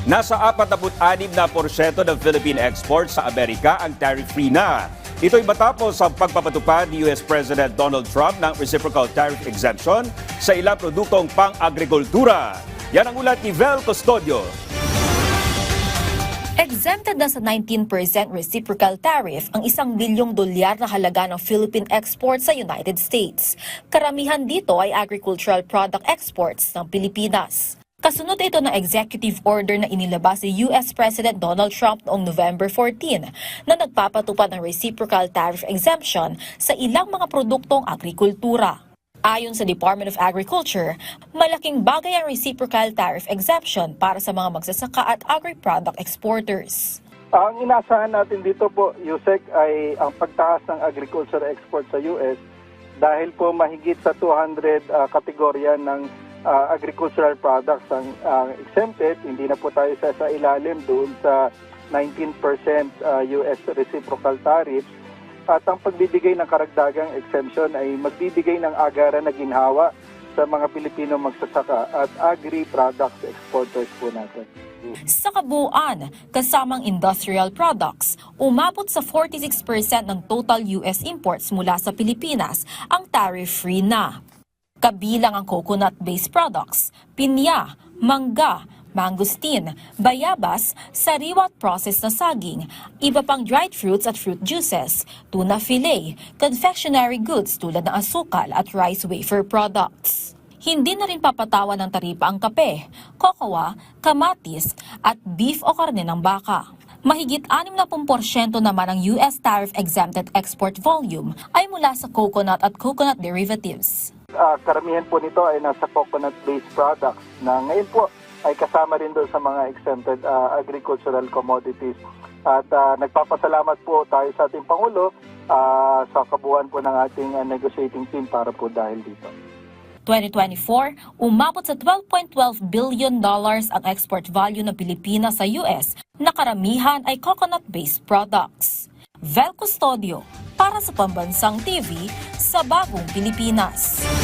Nasa 46% ng Philippine exports sa Amerika ang tariff-free na. Ito'y matapos ang pagpapatupad ni US President Donald Trump ng reciprocal tariff exemption sa ilang produktong pang-agrikultura. Yan ang ulat ni Vel Custodio. Exempted na sa 19% reciprocal tariff ang $1 bilyong na halaga ng Philippine exports sa United States. Karamihan dito ay agricultural product exports ng Pilipinas. Kasunod ito ng executive order na inilabas ni US President Donald Trump noong November 14 na nagpapatupad ng reciprocal tariff exemption sa ilang mga produktong agrikultura. Ayon sa Department of Agriculture, malaking bagay ang reciprocal tariff exemption para sa mga magsasaka at agri-product exporters. Ang inasahan natin dito po, Yusek, ay ang pagtaas ng agriculture export sa US dahil po mahigit sa 200 kategorya ng agricultural products ang exempted. Hindi na po tayo sa ilalim doon sa 19% US reciprocal tariffs. At ang pagbibigay ng karagdagang exemption ay magbibigay ng agaran na ginhawa sa mga Pilipino magsasaka at agri-products exporters po natin. Sa kabuuan, kasamang industrial products, umabot sa 46% ng total US imports mula sa Pilipinas ang tariff-free na. Kabilang ang coconut-based products, pinya, mangga, mangosteen, bayabas, sariwa at processed na saging, iba pang dried fruits at fruit juices, tuna fillet, confectionery goods tulad ng asukal at rice wafer products. Hindi na rin papatawan ng taripa ang kape, kokowa, kamatis at beef o karne ng baka. Mahigit 60% naman ng US tariff-exempted export volume ay mula sa coconut at coconut derivatives. Karamihan po nito ay nasa coconut-based products na ngayon po ay kasama rin doon sa mga exempted agricultural commodities. At nagpapasalamat po tayo sa ating Pangulo sa kabuuan po ng ating negotiating team para po dahil dito. 2024, umabot sa $12.12 billion ang export value ng Pilipinas sa US na karamihan ay coconut-based products. Vel Custodio para sa Pambansang TV sa Bagong Pilipinas.